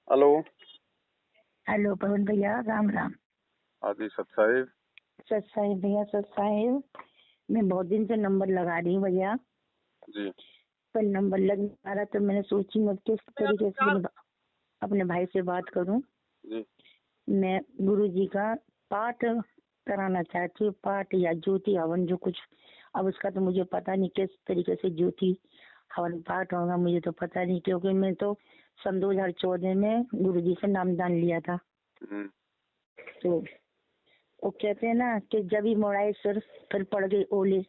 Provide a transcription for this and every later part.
Hello. Hello पवन भैया, राम राम। हाँ जी सत साहिब। सत साहिब भैया, सत साहिब। मैं बहुत दिन से नंबर लगा रही हूँ भैया, जी पर नंबर लग नहीं पा रहा, तो मैंने सोची मैं किस तरीके से अपने भाई से बात करूँ। जी मैं गुरुजी का पाठ कराना चाहती हूँ, पाठ या ज्योति हवन जो कुछ। अब उसका तो मुझे पता नहीं किस तरीके से ज्योति हवन पाठ होगा, मुझे तो पता नहीं, क्योंकि मैं तो सन 2014 में गुरुजी से नामदान लिया था। हम्म, तो वो कहते हैं ना कि जब ही मोड़ाए सिर फिर पड़ गई ओले,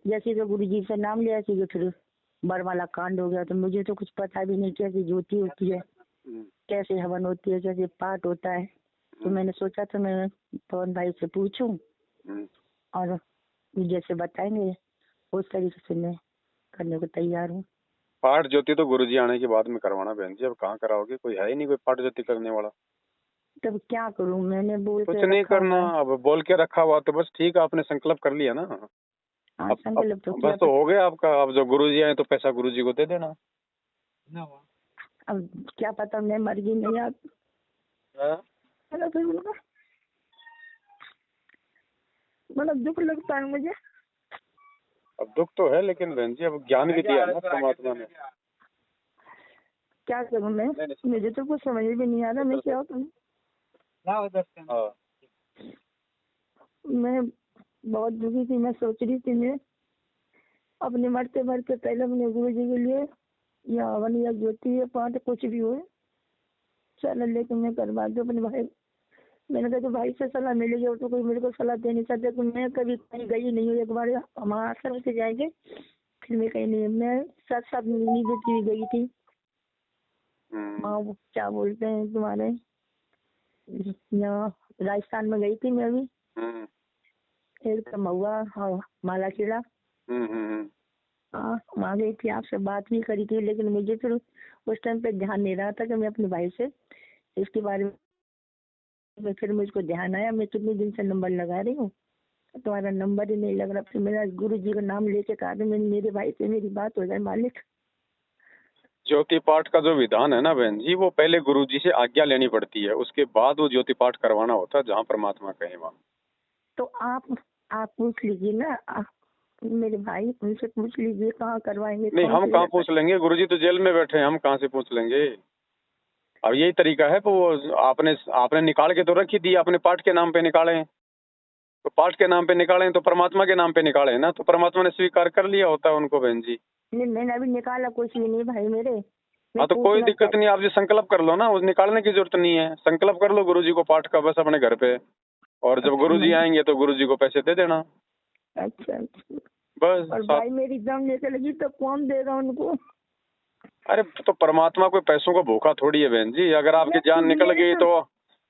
जैसे तो गुरु जी से नाम लिया कि फिर बरवाला कांड हो गया। तो मुझे तो कुछ पता भी नहीं कैसे ज्योति होती है, हम्म, कैसे हवन होती है, कैसे पाठ होता है। तो मैंने सोचा तो मैं पवन भाई से पूछूं हम्म। और जैसे बताएंगे उस तरीके से मैं करने को तैयार हूँ। पाठ ज्योति तो गुरुजी आने के बाद में करवाना बहन जी। अब कहाँ कराओगे, कोई है ही नहीं कोई पाठ ज्योति करने वाला। तब क्या करूँ, मैंने बोल कुछ के नहीं रखा करना, हुआ है। अब बोल के रखा हुआ तो बस ठीक है, आपने संकल्प कर लिया ना। हाँ, अब संकल्प तो बस किया, तो पर हो गया आपका। अब जो गुरुजी आए तो पैसा गुरुजी को दे देना। अब क्या पता मैं मर्जी नहीं याद। हाँ? फिर उनका बड़ा दुख लगता है मुझे। अब दुख तो है, लेकिन बहन जी अब ज्ञान भी दिया ना परमात्मा ने। क्या करूँ मैं, मुझे तो कुछ समझ भी नहीं आ रहा मैं क्या करूँ। हाँ। मैं बहुत दुखी थी, मैं सोच रही थी मैं अपने मरते मरते पहले अपने गुरु जी के लिए या हवन या ज्योति या पाठ कुछ भी हो चल लेके मैं करवा दूँ अपने भाई। मैंने कहा तो भाई से सलाह मिलेगी, और तो कोई मेरे को सलाह दे नहीं सकता। तो मैं कभी कहीं गई नहीं हूँ, एक बार हमारे आश्रम से जाएंगे फिर मैं कहीं नहीं। मैं 7 साल नींद की गई थी वहाँ, वो क्या बोलते हैं तुम्हारे यहाँ राजस्थान में गई थी मैं अभी। हम्म, एक तो महुआ हाँ, माला खिला। हम्म, हम्म। हाँ, वहाँ गई थी, आपसे बात भी करी थी, लेकिन मुझे फिर उस टाइम पे ध्यान नहीं रहा था कि मैं अपने भाई से इसके बारे में। फिर मुझको ध्यान आया, मैं कितने दिन से नंबर लगा रही हूँ, तुम्हारा नंबर ही नहीं लग रहा। फिर मेरा गुरु जी का नाम लेके कहा था मेरे भाई से मेरी बात हो जाए मालिक। ज्योति पाठ का जो विधान है ना बहन जी, वो पहले गुरुजी से आज्ञा लेनी पड़ती है, उसके बाद वो ज्योति पाठ करवाना होता है, जहाँ परमात्मा कहे वहाँ। तो आप पूछ लीजिए ना, मेरे भाई उनसे पूछ लीजिए कहाँ करवाएंगे, नहीं, कौन हम सी कहाँ जगह। पूछ लेंगे, गुरुजी तो जेल में बैठे हैं, हम कहाँ से पूछ लेंगे। अब यही तरीका है, तो वो आपने आपने निकाल के तो रख ही दी, आपने पाठ के नाम पे निकाले हैं। तो पाठ के नाम पे निकाले हैं तो परमात्मा के नाम पे निकाले हैं ना, तो परमात्मा ने स्वीकार कर लिया होता है उनको बहन जी। नहीं, मैंने अभी निकाला कुछ भी नहीं भाई मेरे। मैं हाँ तो कोई पूछना दिक्कत नहीं, आप जी संकल्प कर लो ना, उस निकालने की जरूरत नहीं है। संकल्प कर लो गुरुजी को पाठ का बस अपने घर पे, और जब अच्छा गुरुजी आएंगे तो गुरुजी को पैसे दे देना। अच्छा अच्छा। बस और सात। भाई मेरी दम लेके लगी तो कौन देगा उनको। अरे तो परमात्मा कोई पैसों का भूखा थोड़ी है बहन जी। अगर आपकी जान निकल मेरे गई तो तो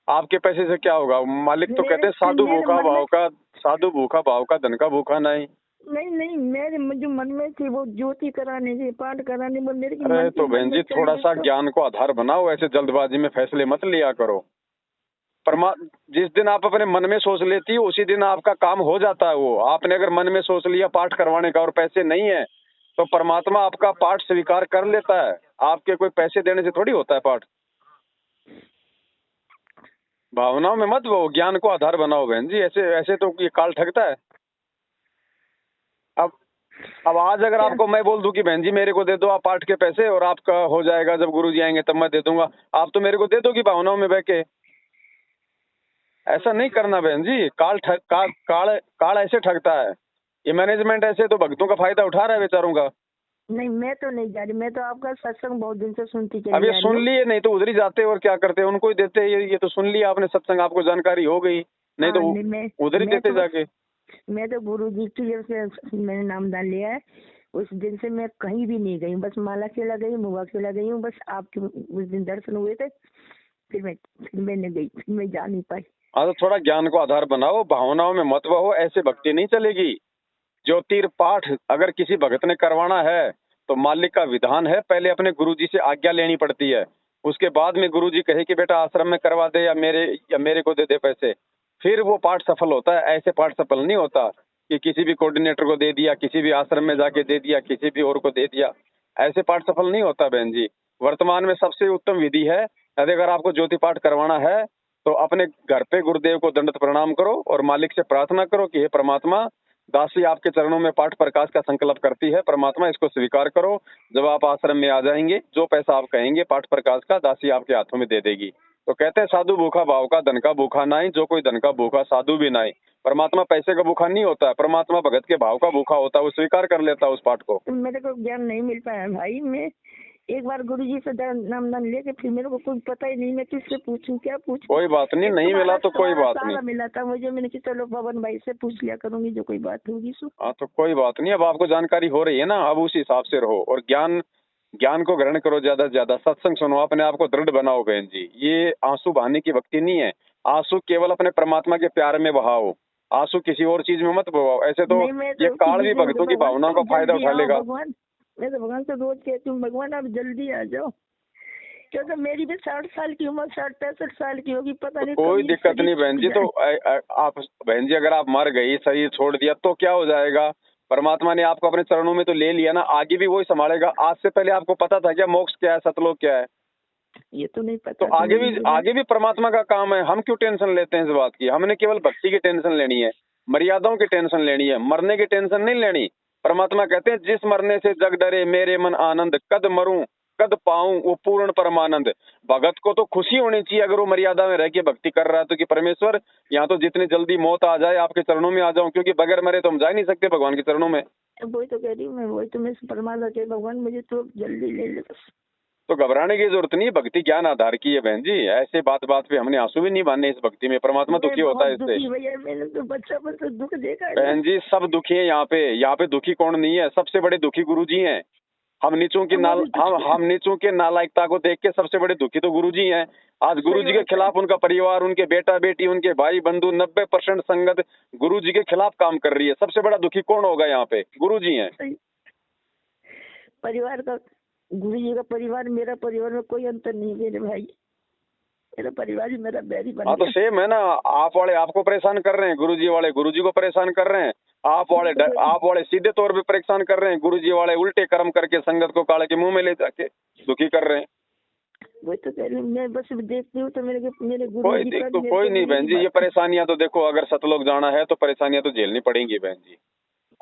आपके पैसे से क्या होगा। मालिक तो कहते मेरे हैं साधु मेरे भूखा मन में भाव का, साधु भूखा भाव का धन का भूखा नहीं। नहीं नहीं, मेरे जो मन में थी वो ज्योति कराने की पाठ कराने, वो मेरे की अरे मन की तो मन बहन में जी चली थोड़ा गई सा तो। ज्ञान को आधार बनाओ, ऐसे जल्दबाजी में फैसले मत लिया करो। जिस दिन आप अपने मन में सोच लेती हो उसी दिन आपका काम हो जाता है। वो आपने अगर मन में सोच लिया पाठ करवाने का और पैसे नहीं है, तो परमात्मा आपका पाठ स्वीकार कर लेता है। आपके कोई पैसे देने से थोड़ी होता है पाठ। भावनाओं में मत वो, ज्ञान को आधार बनाओ बहन जी। ऐसे ऐसे तो ये काल ठगता है। अब अब आज अगर क्या आपको मैं बोल दूं कि बहन जी मेरे को दे दो आप पाठ के पैसे, और आपका हो जाएगा जब गुरुजी आएंगे तब मैं दे दूंगा, आप तो मेरे को दे दोगी भावनाओं में बह के। ऐसा नहीं करना बहन जी। काल ऐसे ठगता है। ये मैनेजमेंट ऐसे तो भक्तों का फायदा उठा रहा है बेचारों का। नहीं, मैं तो नहीं जा रही, मैं तो आपका सत्संग बहुत दिन से सुनती अब चली ये आ रही सुन हूँ। लिए, नहीं तो उधर ही जाते और क्या करते, उनको ही देते। ये तो सुन लिया आपने सत्संग, आपको जानकारी हो गई, नहीं तो हाँ नहीं, उधर ही देते जाके। मैं तो गुरु जी की जब से मैंने नामदान लिया है उस दिन से मैं कहीं भी नहीं गई, बस माला खेला गई, मुआ खेला गई हूँ, बस आपके उस दिन दर्शन हुए थे। फिर मैंने गई, फिर मैं जा नहीं पाई। हाँ तो थोड़ा ज्ञान को आधार बनाओ, भावनाओं में मत बहो, ऐसे भक्ति नहीं चलेगी। ज्योतिर पाठ अगर किसी भगत ने करवाना है तो मालिक का विधान है, पहले अपने गुरुजी से आज्ञा लेनी पड़ती है। उसके बाद में गुरुजी कहे कि बेटा आश्रम में करवा दे या मेरे को दे दे पैसे, फिर वो पाठ सफल होता है। ऐसे पाठ सफल नहीं होता कि किसी भी कोऑर्डिनेटर को दे दिया, किसी भी आश्रम में जाके दे दिया, किसी भी और को दे दिया। ऐसे पाठ सफल नहीं होता बहन जी। वर्तमान में सबसे उत्तम विधि है। यदि अगर आपको ज्योति पाठ करवाना है तो अपने घर पे गुरुदेव को दंडवत प्रणाम करो और मालिक से प्रार्थना करो कि हे परमात्मा, दासी आपके चरणों में पाठ प्रकाश का संकल्प करती है, परमात्मा इसको स्वीकार करो। जब आप आश्रम में आ जाएंगे, जो पैसा आप कहेंगे पाठ प्रकाश का, दासी आपके हाथों में दे देगी। तो कहते हैं साधु भूखा भाव का, धन का भूखा नहीं, जो कोई धन का भूखा साधु भी नहीं। परमात्मा पैसे का भूखा नहीं होता है, परमात्मा भगत के भाव का भूखा होता है, वो स्वीकार कर लेता है उस पाठ को। मेरे को ज्ञान नहीं मिल पाया भाई। मैं एक बार गुरुजी से नाम लेके फिर मेरे को कुछ पता ही नहीं, मैं किससे पूछूं, क्या पूछूं। कोई बात नहीं, नहीं मिला तो कोई बात नहीं। मिला था मुझे, मैंने कि चलो पवन भाई से पूछ लिया करूंगी, जो कोई बात होगी सो। हाँ तो कोई बात नहीं, अब आपको जानकारी हो रही है ना, अब उस हिसाब से रहो और ज्ञान को ग्रहण करो, ज्यादा से ज्यादा सत्संग सुनो, अपने आप को दृढ़ बनाओ बहन जी। ये आंसू बहाने की भक्ति नहीं है, आंसू केवल अपने परमात्मा के प्यार में बहाओ, आंसू किसी और चीज में मत बहाओ। ऐसे तो ये काल भी भक्तों की भावनाओं का फायदा उठा लेगा। मैं तो भगवान से रोज कहती हूँ, भगवान आप जल्दी आ जाओ, क्योंकि मेरी भी 60 साल की उम्र, 60-65 साल की होगी, पता नहीं। कोई दिक्कत नहीं बहन जी। तो आप बहन जी, अगर आप मर गई, शरीर छोड़ दिया तो क्या हो जाएगा? परमात्मा ने आपको अपने चरणों में तो ले लिया ना, आगे भी वही संभालेगा। आज से पहले आपको पता था क्या मोक्ष क्या है, सतलोक क्या है? ये तो नहीं पता। तो आगे भी परमात्मा का काम है, हम क्यों टेंशन लेते हैं इस बात की? हमने केवल भक्ति की टेंशन लेनी है, मर्यादाओं की टेंशन लेनी है, मरने की टेंशन नहीं लेनी। परमात्मा कहते हैं जिस मरने से जग डरे मेरे मन आनंद, कद मरूं कद पाऊं वो पूर्ण परमानंद। भगत को तो खुशी होनी चाहिए अगर वो मर्यादा में रह के भक्ति कर रहा है तो, कि परमेश्वर यहाँ तो जितनी जल्दी मौत आ जाए आपके चरणों में आ जाऊं, क्योंकि बगैर मरे तो हम जा ही नहीं सकते भगवान के चरणों में। वही तो कह रही हूँ मैं, वही तो मैं परमात्मा के भगवान मुझे तो जल्दी ले ले बस। तो घबराने की जरूरत नहीं, भक्ति ज्ञान आधार की है बहन जी। ऐसे बात पे हमने आंसू भी नहीं बांधने इस भक्ति में, परमात्मा दुखी होता है इससे। भैया मैंने तो बच्चा दुख देखा है बहन जी, सब दुखी है यहाँ पे दुखी कौन नहीं है? सबसे बड़े दुखी गुरु जी हैं। हम नीचों की नालायकता को देख के सबसे बड़े दुखी तो गुरु जी हैं। आज गुरु जी के खिलाफ उनका परिवार, उनके बेटा बेटी, उनके भाई बंधु, 90% संगत गुरु जी के खिलाफ काम कर रही है। सबसे बड़ा दुखी कौन होगा यहाँ पे? गुरु जी हैं। परिवार का, गुरु जी का परिवार, मेरा परिवार में कोई अंतर नहीं मेरे भाई। मेरा परिवार ही मेरा बैरी बन गया। तो सेम है ना, आप वाले आपको परेशान कर रहे हैं, गुरुजी वाले गुरुजी को परेशान कर रहे हैं। आप वाले सीधे तौर पे परेशान कर रहे हैं, गुरुजी वाले उल्टे कर्म करके संगत को काले के मुंह में ले जाके दुखी कर रहे हैं। वही तो कह रही हूं, मैं बस देखती हूँ तो मेरे गुरु कोई नहीं बहन जी, ये परेशानियां तो देखो, अगर सतलोक जाना है तो परेशानियां तो झेलनी पड़ेंगी बहन जी।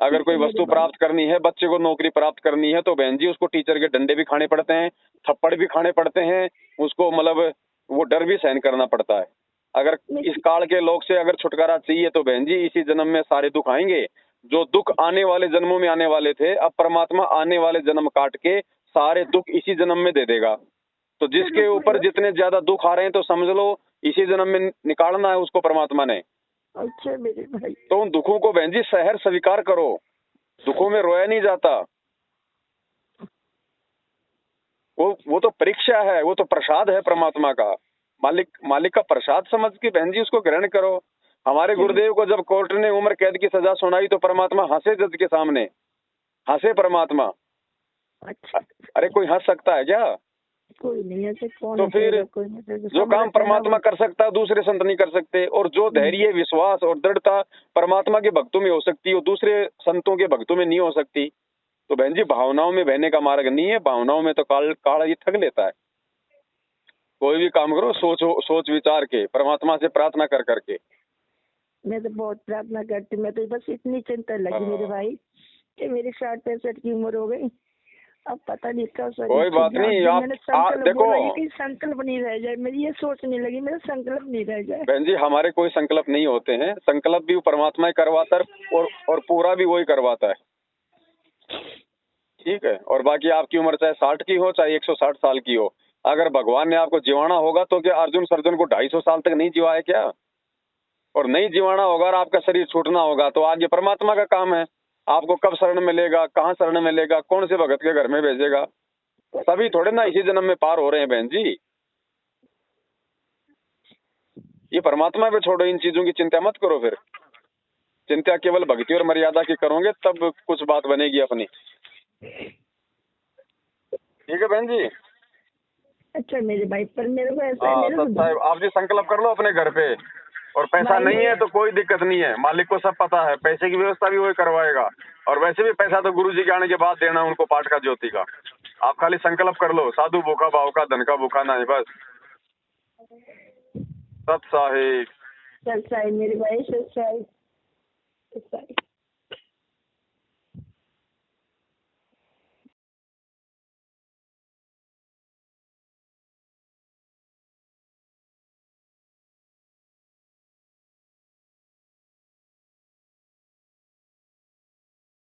अगर कोई वस्तु प्राप्त करनी है, बच्चे को नौकरी प्राप्त करनी है तो बहन जी उसको टीचर के डंडे भी खाने पड़ते हैं, थप्पड़ भी खाने पड़ते हैं, उसको मतलब वो डर भी सहन करना पड़ता है। अगर इस काल के लोग से अगर छुटकारा चाहिए तो बहन जी इसी जन्म में सारे दुख आएंगे। जो दुख आने वाले जन्मों में आने वाले थे, अब परमात्मा आने वाले जन्म काट के सारे दुख इसी जन्म में दे देगा। तो जिसके ऊपर जितने ज्यादा दुख आ रहे हैं तो समझ लो इसी जन्म में निकालना है उसको परमात्मा ने। अच्छा मेरे भाई, तो उन दुखों को बहन जी सहर स्वीकार करो, दुखों में रोया नहीं जाता। वो तो परीक्षा है, वो तो प्रसाद है परमात्मा का, मालिक का प्रसाद समझ के बहन जी उसको ग्रहण करो। हमारे गुरुदेव को जब कोर्ट ने उम्र कैद की सजा सुनाई तो परमात्मा हंसे जज के सामने, हंसे परमात्मा। अच्छा। अरे कोई हंस सकता है क्या? कोई नहीं है। तो फिर जो काम परमात्मा कर सकता है दूसरे संत नहीं कर सकते, और जो धैर्य, विश्वास और दृढ़ता परमात्मा के भक्तों में हो सकती है वो दूसरे संतों के भक्तों में नहीं हो सकती। तो बहन जी भावनाओं में बहने का मार्ग नहीं है, भावनाओं में तो काल ये ठग लेता है। कोई भी काम करो सोच विचार के, परमात्मा से प्रार्थना कर करके। मैं तो बहुत प्रार्थना करती हूँ। मैं तो बस इतनी चिंता लगी मेरे भाई कि मेरी 60-65 की उम्र हो गई, अब पता नहीं कब। कोई बात नहीं, आप देखो संकल्प नहीं रह जाए, मेरी ये सोचने लगी मेरा संकल्प नहीं रह जाए। बहन जी हमारे कोई संकल्प नहीं होते हैं, संकल्प भी परमात्मा ही करवाता है और पूरा भी वही करवाता है। ठीक है, और बाकी आपकी उम्र चाहे 60 की हो चाहे 160 साल की हो, अगर भगवान ने आपको जीवाना होगा तो क्या अर्जुन सर्जन को 250 साल तक नहीं जीवाया क्या? और नहीं जीवाना होगा और आपका शरीर छूटना होगा तो आगे परमात्मा का काम है। आपको कब शरण मिलेगा, कहाँ शरण मिलेगा, कौन से भगत के घर में भेजेगा, सभी थोड़े ना इसी जन्म में पार हो रहे हैं बहन जी। ये परमात्मा पे छोड़ो, इन चीजों की चिंता मत करो। फिर चिंता केवल भक्ति और मर्यादा की करोगे तब कुछ बात बनेगी अपनी। ठीक है बहन जी। अच्छा मेरे भाई, पर मेरे को ऐसा है आप जी संकल्प कर लो अपने घर पे, और पैसा नहीं है तो कोई दिक्कत नहीं है, मालिक को सब पता है, पैसे की व्यवस्था भी वही करवाएगा। और वैसे भी पैसा तो गुरु जी के आने के बाद देना उनको पाठ का ज्योति का। आप खाली संकल्प कर लो, साधु भूखा भाव का धन का भूखा नहीं, बस। सत साहिब। सच्चाई मेरे भाई, सच्चाई सच्चाई।